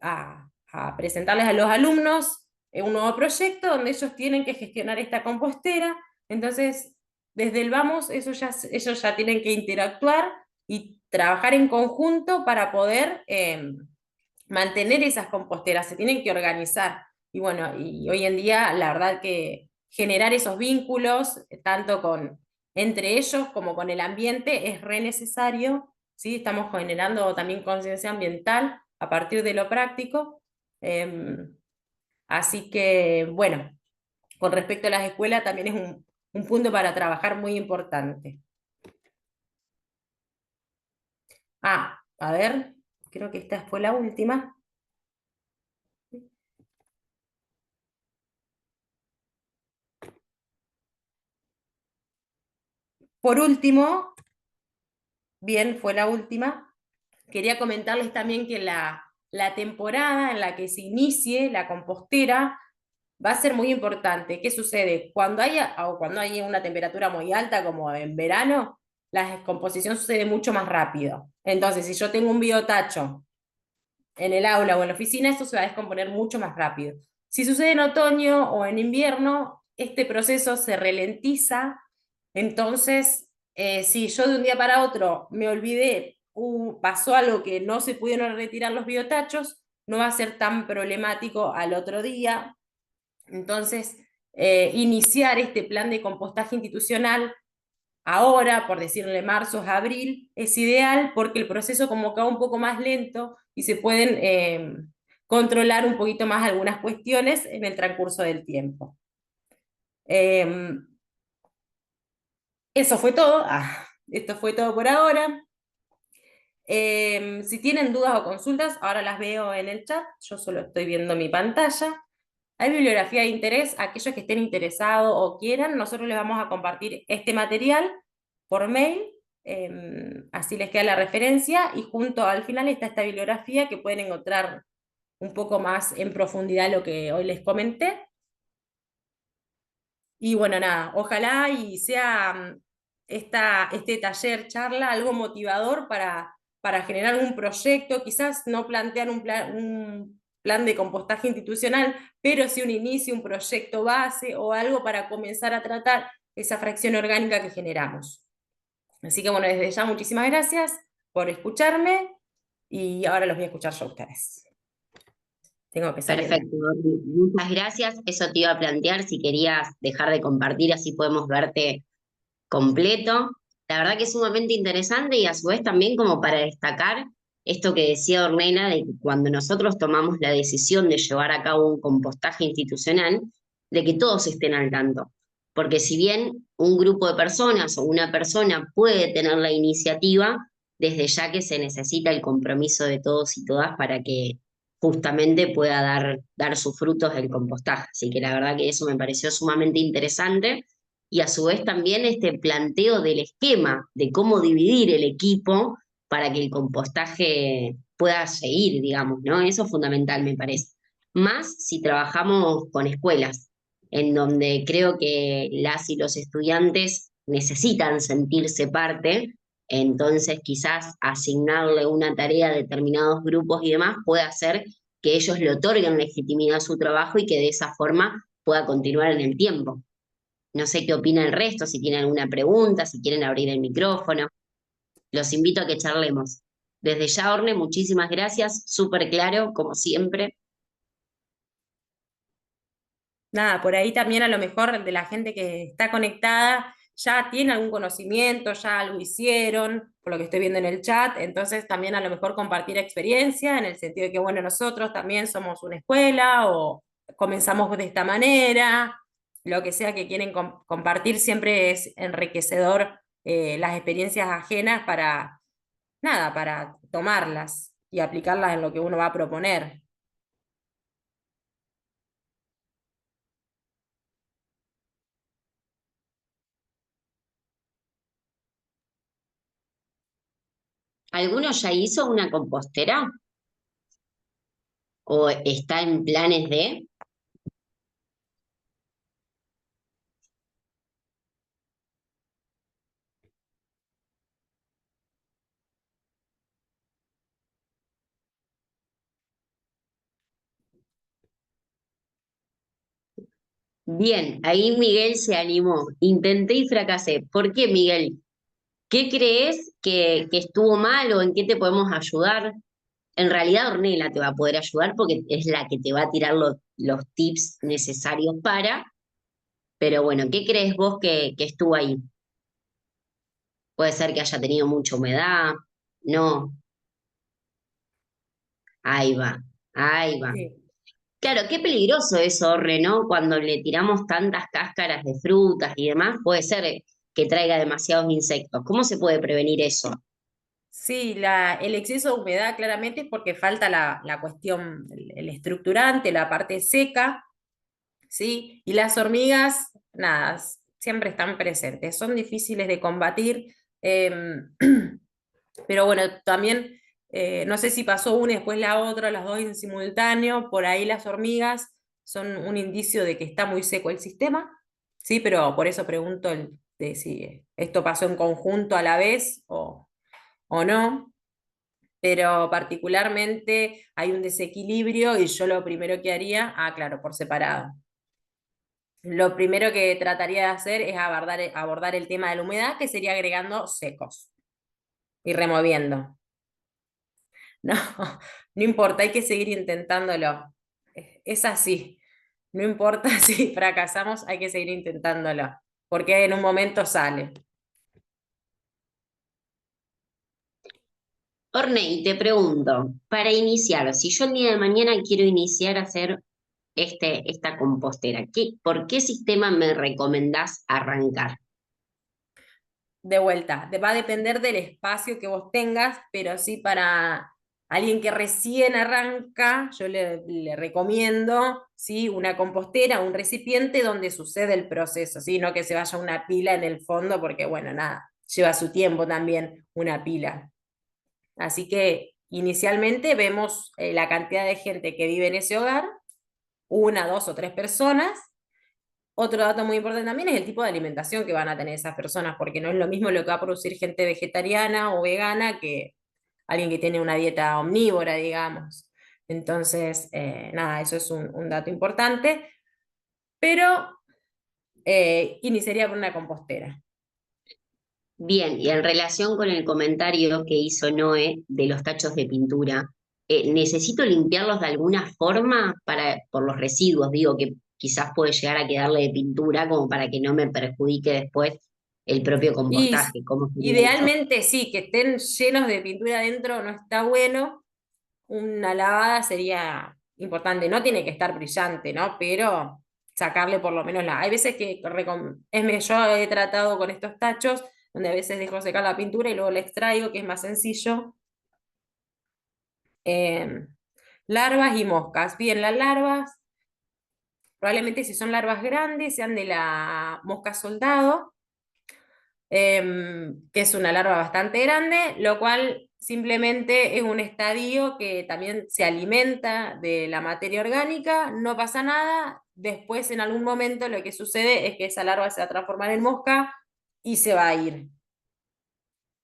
a presentarles a los alumnos un nuevo proyecto donde ellos tienen que gestionar esta compostera. Entonces, desde el vamos, ellos ya tienen que interactuar y trabajar en conjunto para poder mantener esas composteras, se tienen que organizar. Y bueno, y hoy en día la verdad que generar esos vínculos, tanto entre ellos como con el ambiente, es re necesario, ¿sí? Estamos generando también conciencia ambiental a partir de lo práctico. Así que, bueno, con respecto a las escuelas también es un punto para trabajar muy importante. A ver, creo que esta fue la última. Por último, bien, fue la última, quería comentarles también que la temporada en la que se inicie la compostera va a ser muy importante. ¿Qué sucede? Cuando hay una temperatura muy alta, como en verano, la descomposición sucede mucho más rápido. Entonces, si yo tengo un biotacho en el aula o en la oficina, esto se va a descomponer mucho más rápido. Si sucede en otoño o en invierno, este proceso se ralentiza. Entonces, si yo de un día para otro me olvidé, pasó algo que no se pudieron retirar los biotachos, no va a ser tan problemático al otro día. Entonces, iniciar este plan de compostaje institucional ahora, por decirle marzo, abril, es ideal porque el proceso como que va un poco más lento y se pueden controlar un poquito más algunas cuestiones en el transcurso del tiempo. Eso fue todo. Esto fue todo por ahora. Si tienen dudas o consultas, ahora las veo en el chat. Yo solo estoy viendo mi pantalla. Hay bibliografía de interés, aquellos que estén interesados o quieran, nosotros les vamos a compartir este material por mail, así les queda la referencia, y junto al final está esta bibliografía que pueden encontrar un poco más en profundidad lo que hoy les comenté. Y bueno, nada, ojalá y sea este taller, charla, algo motivador para generar un proyecto, quizás no plantear un plan de compostaje institucional, pero sí un inicio, un proyecto base o algo para comenzar a tratar esa fracción orgánica que generamos. Así que bueno, desde ya muchísimas gracias por escucharme y ahora los voy a escuchar yo a ustedes. Tengo que salir. Perfecto, Dormi. Muchas gracias. Eso te iba a plantear si querías dejar de compartir, así podemos verte completo. La verdad que es sumamente interesante y a su vez también como para destacar esto que decía Ornella, de que cuando nosotros tomamos la decisión de llevar a cabo un compostaje institucional, de que todos estén al tanto. Porque si bien un grupo de personas o una persona puede tener la iniciativa, desde ya que se necesita el compromiso de todos y todas para que justamente pueda dar sus frutos el compostaje. Así que la verdad que eso me pareció sumamente interesante y a su vez también este planteo del esquema de cómo dividir el equipo para que el compostaje pueda seguir, digamos, ¿no? Eso es fundamental, me parece. Más si trabajamos con escuelas, en donde creo que las y los estudiantes necesitan sentirse parte, entonces quizás asignarle una tarea a determinados grupos y demás puede hacer que ellos le otorguen legitimidad a su trabajo y que de esa forma pueda continuar en el tiempo. No sé qué opina el resto, si tienen alguna pregunta, si quieren abrir el micrófono. Los invito a que charlemos. Desde ya, Orne, muchísimas gracias, súper claro, como siempre. Nada, por ahí también a lo mejor de la gente que está conectada ya tiene algún conocimiento, ya algo hicieron, por lo que estoy viendo en el chat, entonces también a lo mejor compartir experiencia en el sentido de que, bueno, nosotros también somos una escuela o comenzamos de esta manera, lo que sea que quieren compartir siempre es enriquecedor, las experiencias ajenas para, nada, para tomarlas y aplicarlas en lo que uno va a proponer. ¿Alguno ya hizo una compostera? ¿O está en planes de? Bien, ahí Miguel se animó. Intenté y fracasé. ¿Por qué, Miguel? ¿Qué crees que estuvo mal o en qué te podemos ayudar? En realidad, Ornella te va a poder ayudar porque es la que te va a tirar los tips necesarios para. Pero bueno, ¿qué crees vos que estuvo ahí? Puede ser que haya tenido mucha humedad. No, ahí va, ahí va. Sí. Claro, qué peligroso eso, Orne, ¿no? Cuando le tiramos tantas cáscaras de frutas y demás, puede ser que traiga demasiados insectos. ¿Cómo se puede prevenir eso? Sí, el exceso de humedad claramente es porque falta la cuestión, el estructurante, la parte seca, ¿sí? Y las hormigas, nada, siempre están presentes. Son difíciles de combatir, pero bueno, también no sé si pasó una y después la otra, las dos en simultáneo, por ahí las hormigas son un indicio de que está muy seco el sistema, sí, pero por eso pregunto de si esto pasó en conjunto a la vez o no, pero particularmente hay un desequilibrio y yo lo primero que haría, claro, por separado. Lo primero que trataría de hacer es abordar el tema de la humedad, que sería agregando secos y removiendo. No, no importa, hay que seguir intentándolo. Es así. No importa si fracasamos, hay que seguir intentándolo, porque en un momento sale. Ornei, te pregunto, para iniciar, si yo el día de mañana quiero iniciar a hacer esta compostera, ¿por qué sistema me recomendás arrancar? De vuelta, va a depender del espacio que vos tengas, pero sí para alguien que recién arranca, yo le recomiendo, ¿sí? Una compostera, un recipiente donde sucede el proceso, ¿sí? No que se vaya una pila en el fondo, porque bueno, nada, lleva su tiempo también una pila. Así que inicialmente vemos la cantidad de gente que vive en ese hogar, una, dos o tres personas. Otro dato muy importante también es el tipo de alimentación que van a tener esas personas, porque no es lo mismo lo que va a producir gente vegetariana o vegana que alguien que tiene una dieta omnívora, digamos. Entonces, nada, eso es un dato importante, pero iniciaría por una compostera. Bien, y en relación con el comentario que hizo Noé de los tachos de pintura, ¿necesito limpiarlos de alguna forma por los residuos? Digo, que quizás puede llegar a quedarle de pintura como para que no me perjudique después el propio Y compostaje. ¿Cómo sería eso? idealmente sí, que estén llenos de pintura adentro no está bueno. Una lavada sería importante, no tiene que estar brillante, ¿no? Pero sacarle por lo menos la... Hay veces que, yo he tratado con estos tachos, donde a veces dejo secar la pintura y luego la extraigo, que es más sencillo. Eh, Larvas y moscas. Bien, las larvas, probablemente si son larvas grandes, sean de la mosca soldado, que es una larva bastante grande, lo cual simplemente es un estadio que también se alimenta de la materia orgánica, no pasa nada, después en algún momento lo que sucede es que esa larva se va a transformar en mosca y se va a ir.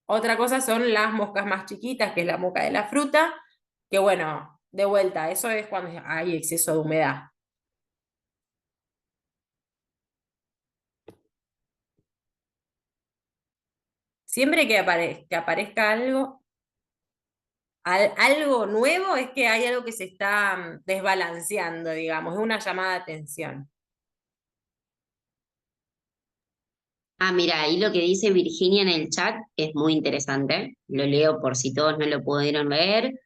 Otra cosa son las moscas más chiquitas, que es la mosca de la fruta, que bueno, de vuelta, eso es cuando hay exceso de humedad. Siempre que aparezca algo, algo nuevo es que hay algo que se está desbalanceando, digamos, es una llamada de atención. Ah, mira, ahí lo que dice Virginia en el chat es muy interesante. Lo leo por si todos no lo pudieron leer.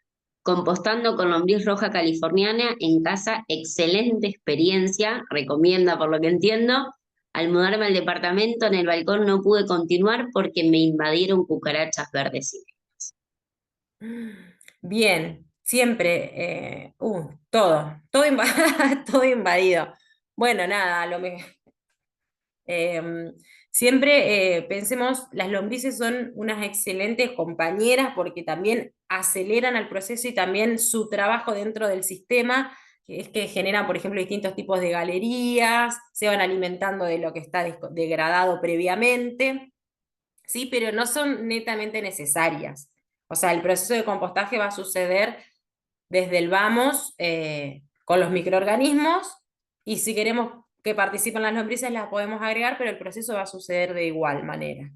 Compostando con lombriz roja californiana en casa, excelente experiencia, recomienda por lo que entiendo. Al mudarme al departamento, en el balcón no pude continuar porque me invadieron cucarachas verdes. Bien, siempre, todo invadido. Bueno, nada, Eh, siempre pensemos, las lombrices son unas excelentes compañeras porque también aceleran el proceso y también su trabajo dentro del sistema, que es que generan, por ejemplo, distintos tipos de galerías, se van alimentando de lo que está degradado previamente, ¿sí? Pero no son netamente necesarias. O sea, el proceso de compostaje va a suceder desde el vamos con los microorganismos y si queremos que participen las lombrices las podemos agregar, pero el proceso va a suceder de igual manera.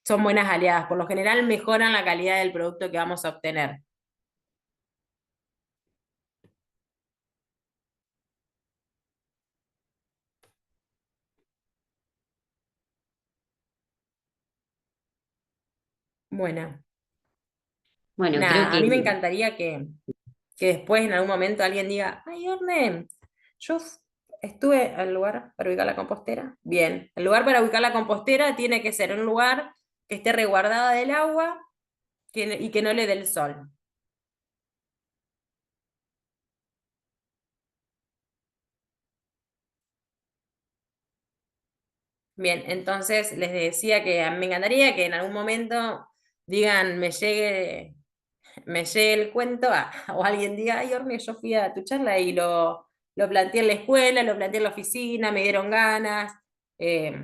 Son buenas aliadas, por lo general mejoran la calidad del producto que vamos a obtener. Bueno, Bueno, creo nada, a que mí me encantaría que después en algún momento alguien diga, ay, Orne, yo estuve al lugar para ubicar la compostera. Bien, el lugar para ubicar la compostera tiene que ser un lugar que esté resguardada del agua y que no le dé el sol. Bien, entonces les decía que me encantaría que en algún momento digan, me llegue el cuento, o alguien diga, ay, Orne, yo fui a tu charla y lo planteé en la escuela, lo planteé en la oficina, me dieron ganas. Eh,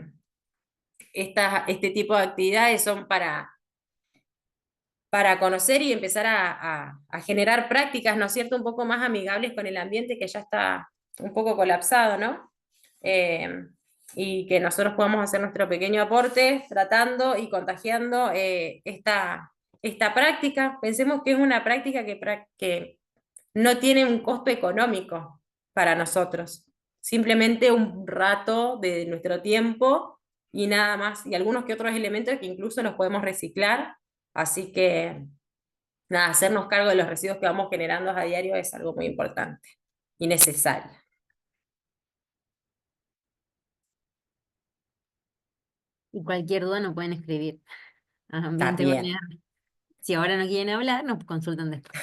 este tipo de actividades son para conocer y empezar a generar prácticas, ¿no es cierto?, un poco más amigables con el ambiente que ya está un poco colapsado, ¿no? Eh, y que nosotros podamos hacer nuestro pequeño aporte tratando y contagiando esta práctica. Pensemos que es una práctica que no tiene un costo económico para nosotros, simplemente un rato de nuestro tiempo y nada más, y algunos que otros elementos que incluso los podemos reciclar, así que nada, hacernos cargo de los residuos que vamos generando a diario es algo muy importante y necesario. Y cualquier duda nos pueden escribir a Está Ambiente bien. UNR. Si ahora no quieren hablar, nos consultan después.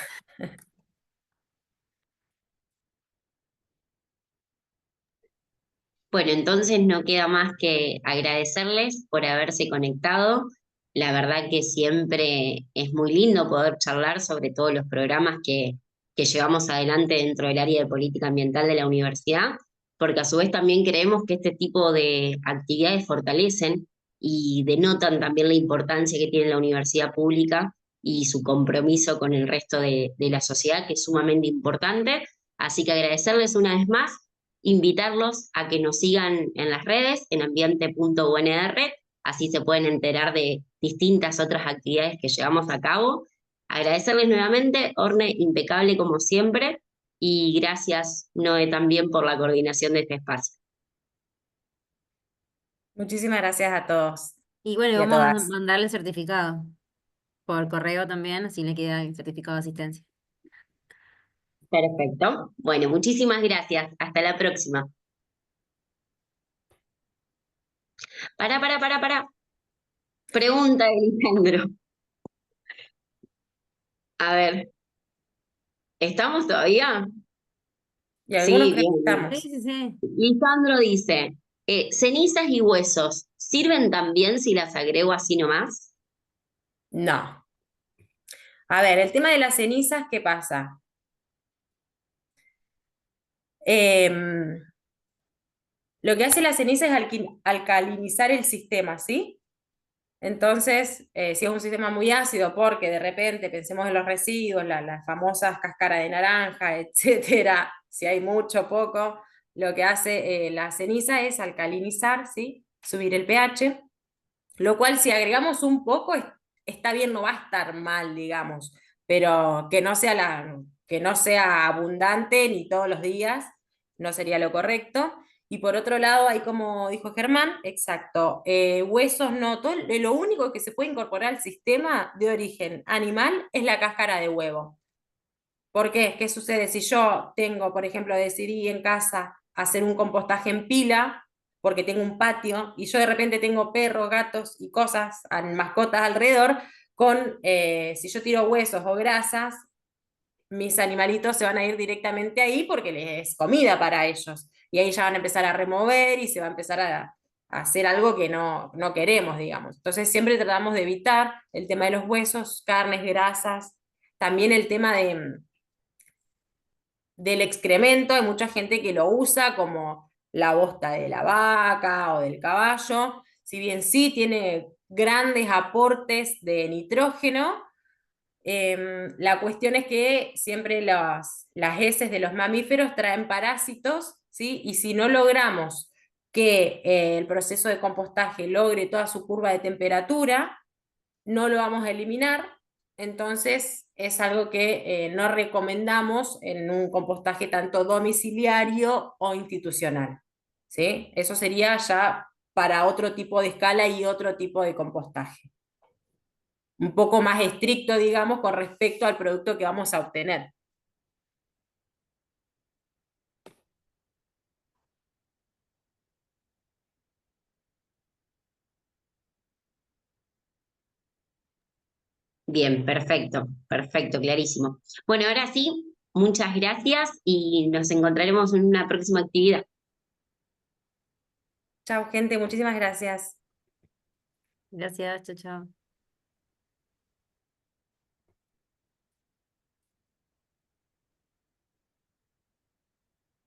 Bueno, entonces no queda más que agradecerles por haberse conectado. La verdad que siempre es muy lindo poder charlar sobre todos los programas que llevamos adelante dentro del área de política ambiental de la universidad, porque a su vez también creemos que este tipo de actividades fortalecen y denotan también la importancia que tiene la universidad pública y su compromiso con el resto de la sociedad, que es sumamente importante. Así que agradecerles una vez más, invitarlos a que nos sigan en las redes, en ambiente.unr, así se pueden enterar de distintas otras actividades que llevamos a cabo. Agradecerles nuevamente, Orne, impecable como siempre, y gracias, Noé, también por la coordinación de este espacio. Muchísimas gracias a todos Y bueno, y a vamos a todas. mandarle el certificado por correo también, así le queda el certificado de asistencia. Perfecto. Bueno, muchísimas gracias. Hasta la próxima. Para. Pregunta de Lisandro. A ver, ¿estamos todavía? Y algunos Sí, creo que bien. Sí, estamos. sí, sí. Lisandro dice, ¿cenizas y huesos sirven también si las agrego así nomás? No. A ver, el tema de las cenizas, ¿qué pasa? Em, lo que hace la ceniza es alcalinizar el sistema, ¿sí? Entonces, si es un sistema muy ácido, porque de repente pensemos en los residuos, las famosas cáscaras de naranja, etcétera, si hay mucho o poco, lo que hace la ceniza es alcalinizar, ¿sí? Subir el pH, lo cual si agregamos un poco está bien, no va a estar mal, digamos, pero que no sea abundante ni todos los días, no sería lo correcto. Y por otro lado, hay como dijo Germán, exacto, huesos no, lo único que se puede incorporar al sistema de origen animal es la cáscara de huevo. ¿Por qué? ¿Qué sucede? Si yo tengo, por ejemplo, decidí en casa hacer un compostaje en pila, porque tengo un patio, y yo de repente tengo perros, gatos y cosas, mascotas alrededor, si yo tiro huesos o grasas, mis animalitos se van a ir directamente ahí porque les es comida para ellos. Y ahí ya van a empezar a remover y se va a empezar a hacer algo que no queremos, digamos. Entonces siempre tratamos de evitar el tema de los huesos, carnes, grasas, también el tema del excremento. Hay mucha gente que lo usa como la bosta de la vaca o del caballo, si bien sí tiene grandes aportes de nitrógeno. La cuestión es que siempre las heces de los mamíferos traen parásitos, ¿sí? Y si no logramos que el proceso de compostaje logre toda su curva de temperatura, no lo vamos a eliminar, entonces es algo que no recomendamos en un compostaje tanto domiciliario o institucional, ¿sí? Eso sería ya para otro tipo de escala y otro tipo de compostaje, un poco más estricto, digamos, con respecto al producto que vamos a obtener. Bien, perfecto, clarísimo. Bueno, ahora sí, muchas gracias y nos encontraremos en una próxima actividad. Chao, gente, muchísimas gracias. Gracias, chao, chao.